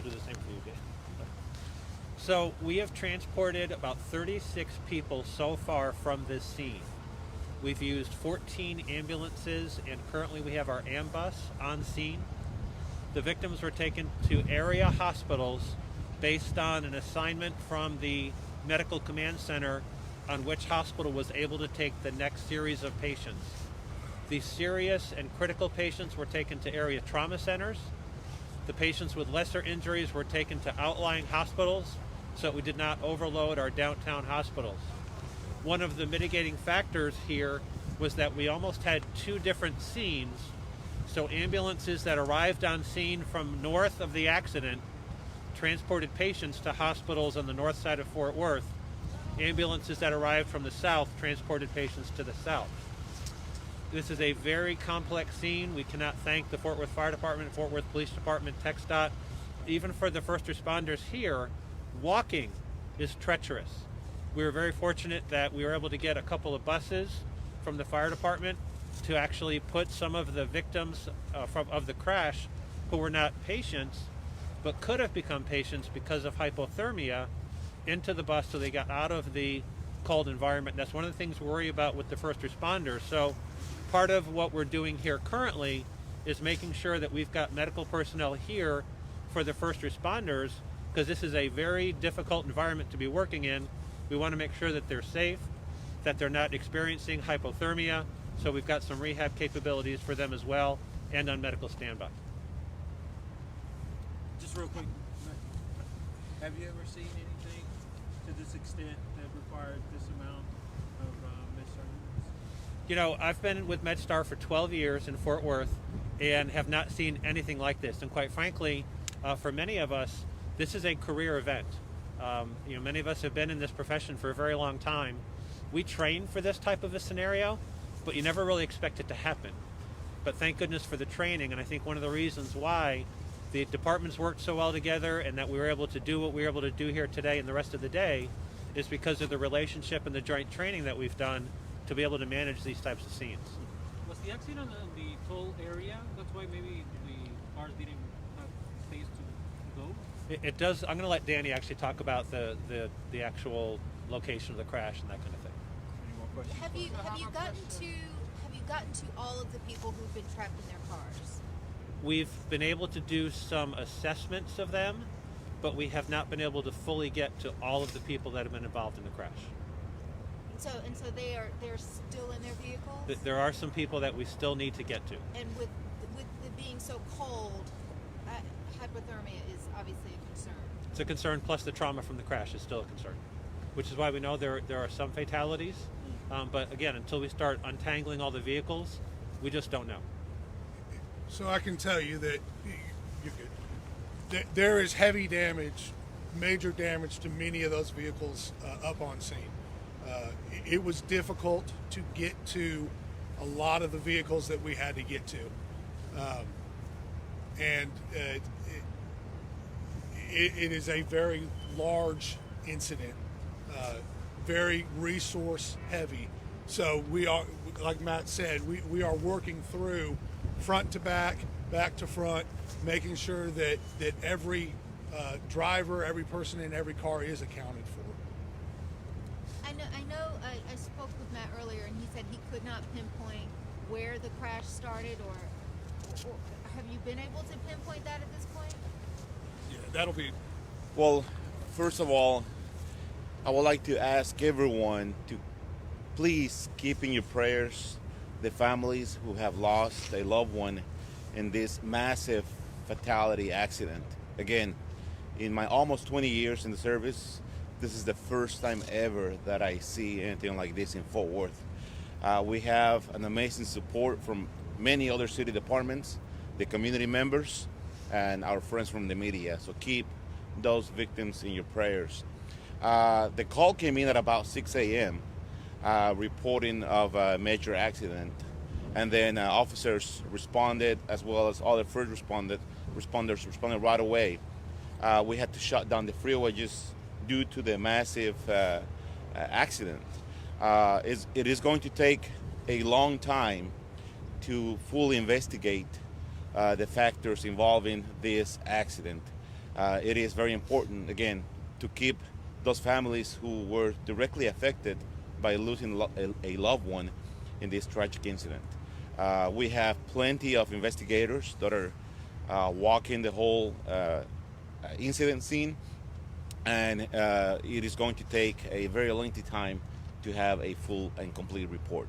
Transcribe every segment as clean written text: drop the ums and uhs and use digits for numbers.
do the same for you, Dave. So we have transported about 36 people so far from this scene. We've used 14 ambulances, and currently we have our ambus on scene. The victims were taken to area hospitals based on an assignment from the Medical Command Center on which hospital was able to take the next series of patients. The serious and critical patients were taken to area trauma centers. The patients with lesser injuries were taken to outlying hospitals so that we did not overload our downtown hospitals. One of the mitigating factors here was that we almost had two different scenes. So ambulances that arrived on scene from north of the accident transported patients to hospitals on the north side of Fort Worth. Ambulances that arrived from the south transported patients to the south. This is a very complex scene. We cannot thank the Fort Worth Fire Department, Fort Worth Police Department, TxDOT. Even for the first responders here, walking is treacherous. We were very fortunate that we were able to get a couple of buses from the fire department to actually put some of the victims of the crash who were not patients but could have become patients because of hypothermia into the bus so they got out of the cold environment. That's one of the things we worry about with the first responders. So part of what we're doing here currently is making sure that we've got medical personnel here for the first responders, because this is a very difficult environment to be working in. We want to make sure that they're safe, that they're not experiencing hypothermia, so we've got some rehab capabilities for them as well, and on medical standby. Just real quick, have you ever seen anything to this extent that required this amount of med-surg? You know, I've been with MedStar for 12 years in Fort Worth and have not seen anything like this. And quite frankly, for many of us, this is a career event. Many of us have been in this profession for a very long time. We train for this type of a scenario, but you never really expect it to happen. But thank goodness for the training, and I think one of the reasons why the departments worked so well together and that we were able to do what we were able to do here today and the rest of the day is because of the relationship and the joint training that we've done to be able to manage these types of scenes. Was the accident in the toll area? That's why maybe the cars didn't have space to go? It does. I'm going to let Danny actually talk about the actual location of the crash and that kind of thing. Any more questions? Have you gotten to all of the people who've been trapped in their cars? We've been able to do some assessments of them, but we have not been able to fully get to all of the people that have been involved in the crash. And so they're still in their vehicles? There are some people that we still need to get to. And with it being so cold, hypothermia is obviously a concern. It's a concern, plus the trauma from the crash is still a concern, which is why we know there are some fatalities. But again, until we start untangling all the vehicles, we just don't know. So I can tell you that there is heavy damage, major damage to many of those vehicles up on scene. It was difficult to get to a lot of the vehicles that we had to get to. It is a very large incident, very resource heavy. So we are, like Matt said, we are working through front to back, back to front, making sure that every driver, every person in every car is accounted for. I spoke with Matt earlier, and he said he could not pinpoint where the crash started, or have you been able to pinpoint that at this point? Yeah, that'll be. Well, first of all, I would like to ask everyone to please keep in your prayers the families who have lost a loved one in this massive fatality accident. Again, in my almost 20 years in the service, this is the first time ever that I see anything like this in Fort Worth. We have an amazing support from many other city departments, the community members, and our friends from the media. So keep those victims in your prayers. The call came in at about 6 a.m. Reporting of a major accident. And then officers responded, as well as other first responders responded right away. We had to shut down the freeway just due to the massive accident. It is going to take a long time to fully investigate the factors involving this accident. It is very important, again, to keep those families who were directly affected by losing a loved one in this tragic incident. We have plenty of investigators that are walking the whole incident scene, and it is going to take a very lengthy time to have a full and complete report.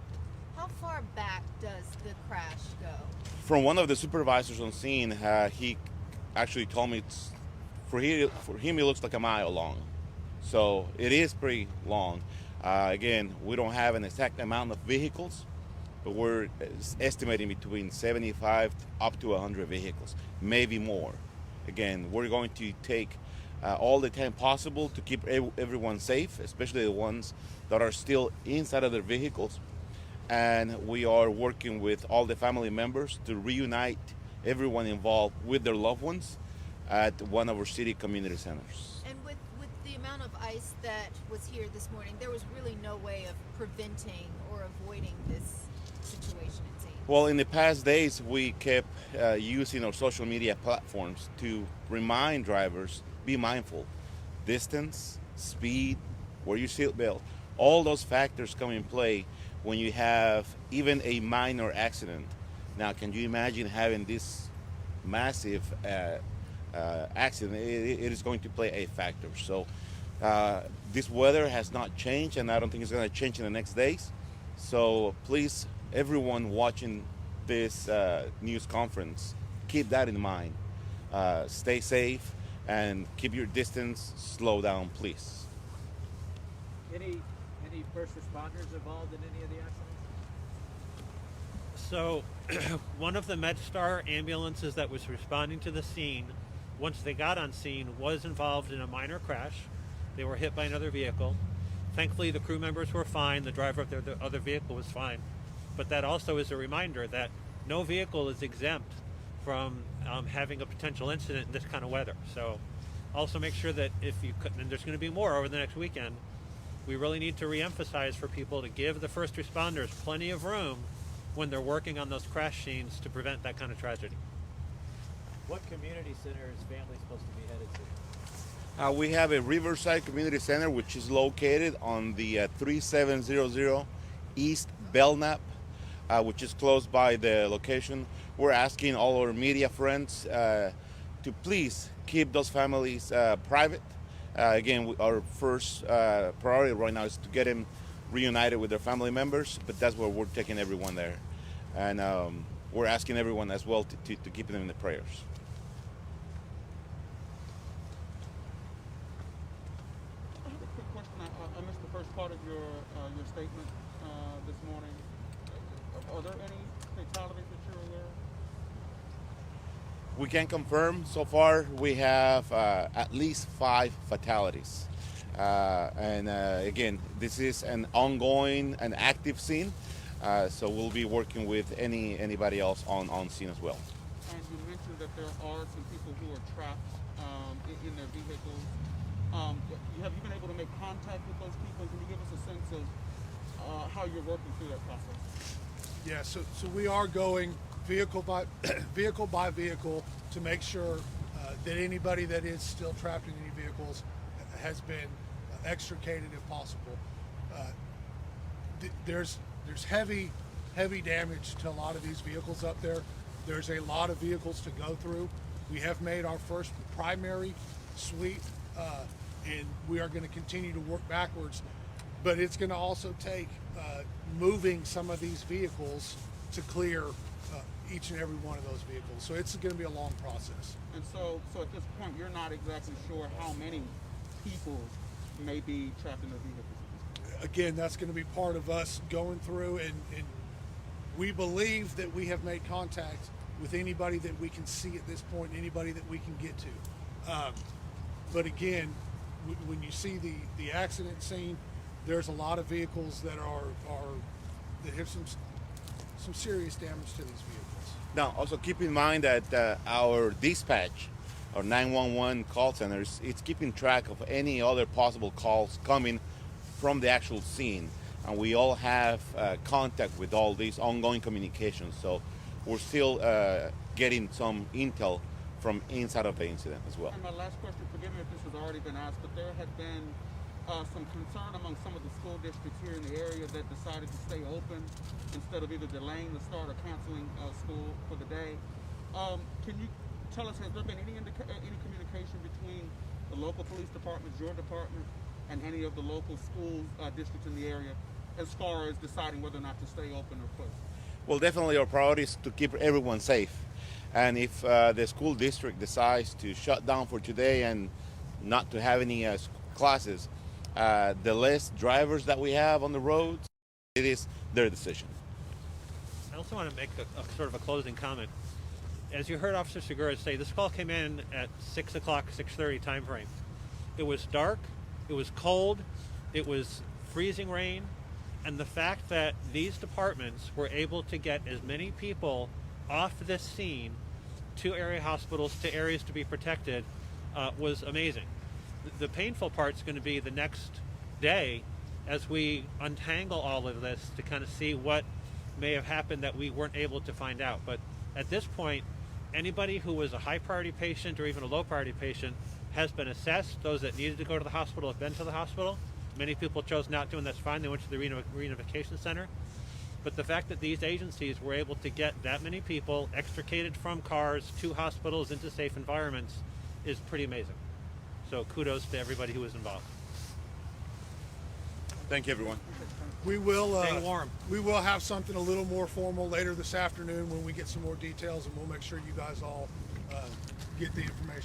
How far back does the crash go? From one of the supervisors on scene, he actually told me for him it looks like a mile long. So it is pretty long. Again, we don't have an exact amount of vehicles, but we're estimating between 75 up to 100 vehicles, maybe more. Again, we're going to take all the time possible to keep everyone safe, especially the ones that are still inside of their vehicles. And we are working with all the family members to reunite everyone involved with their loved ones at one of our city community centers. And with the amount of ice that was here this morning, there was really no way of preventing or avoiding this situation, it seems. Well, in the past days, we kept using our social media platforms to remind drivers, be mindful. Distance, speed, wear your seatbelt. All those factors come in play when you have even a minor accident. Now, can you imagine having this massive accident? It is going to play a factor. So this weather has not changed, and I don't think it's going to change in the next days. So please, everyone watching this news conference, keep that in mind. Stay safe and keep your distance. Slow down, please. Any first responders involved in any of the accidents? So, one of the MedStar ambulances that was responding to the scene, once they got on scene, was involved in a minor crash. They were hit by another vehicle. Thankfully, the crew members were fine. The driver of the other vehicle was fine. But that also is a reminder that no vehicle is exempt from having a potential incident in this kind of weather. So, also make sure that if you could, and there's going to be more over the next weekend, we really need to reemphasize for people to give the first responders plenty of room when they're working on those crash scenes to prevent that kind of tragedy. What community center is family supposed to be headed to? We have a Riverside Community Center, which is located on the 3700 East Belknap, which is close by the location. We're asking all our media friends to please keep those families private. Again, our first priority right now is to get them reunited with their family members, but that's where we're taking everyone there. And we're asking everyone as well to keep them in the prayers. I have a quick question. I missed the first part of your statement this morning. Are there any fatalities that you're aware of? We can confirm so far we have at least 5 fatalities. Again, this is an ongoing and active scene, so we'll be working with anybody else on scene as well. And you mentioned that there are some people who are trapped in their vehicles. Have you been able to make contact with those people? Can you give us a sense of how you're working through that process? Yeah, so we are going vehicle by vehicle to make sure that anybody that is still trapped in any vehicles has been extricated if possible. There's heavy damage to a lot of these vehicles up there. There's a lot of vehicles to go through. We have made our first primary sweep, and we are going to continue to work backwards. But it's going to also take moving some of these vehicles to clear each and every one of those vehicles. So it's going to be a long process. And so at this point, you're not exactly sure how many people may be trapped in their vehicles. Again, that's going to be part of us going through, and we believe that we have made contact with anybody that we can see at this point, anybody that we can get to. But again, when you see the accident scene, there's a lot of vehicles that that have some serious damage to these vehicles. Now, also keep in mind that our dispatch, our 911 call centers, it's keeping track of any other possible calls coming from the actual scene. And we all have contact with all these ongoing communications. So we're still getting some intel from inside of the incident as well. And my last question, forgive me if this has already been asked, but there had been some concern among some of the school districts here in the area that decided to stay open instead of either delaying the start or canceling school for the day. Can you tell us, has there been any communication between the local police departments, your department, and any of the local school districts in the area as far as deciding whether or not to stay open or close? Well, definitely our priority is to keep everyone safe. And if the school district decides to shut down for today and not to have any classes, the less drivers that we have on the roads, it is their decision. I also want to make a sort of a closing comment. As you heard Officer Segura say, this call came in at 6 o'clock, 6:30 time frame. It was dark, it was cold, it was freezing rain, and the fact that these departments were able to get as many people off this scene to area hospitals, to areas to be protected, was amazing. The painful part's going to be the next day as we untangle all of this to kind of see what may have happened that we weren't able to find out. But at this point, anybody who was a high priority patient or even a low priority patient has been assessed. Those that needed to go to the hospital have been to the hospital. Many people chose not to, and that's fine. They went to the reunification center. But the fact that these agencies were able to get that many people extricated from cars to hospitals into safe environments is pretty amazing. So kudos to everybody who was involved. Thank you, everyone. We will Stay warm. we will have something a little more formal later this afternoon when we get some more details, and we'll make sure you guys all get the information.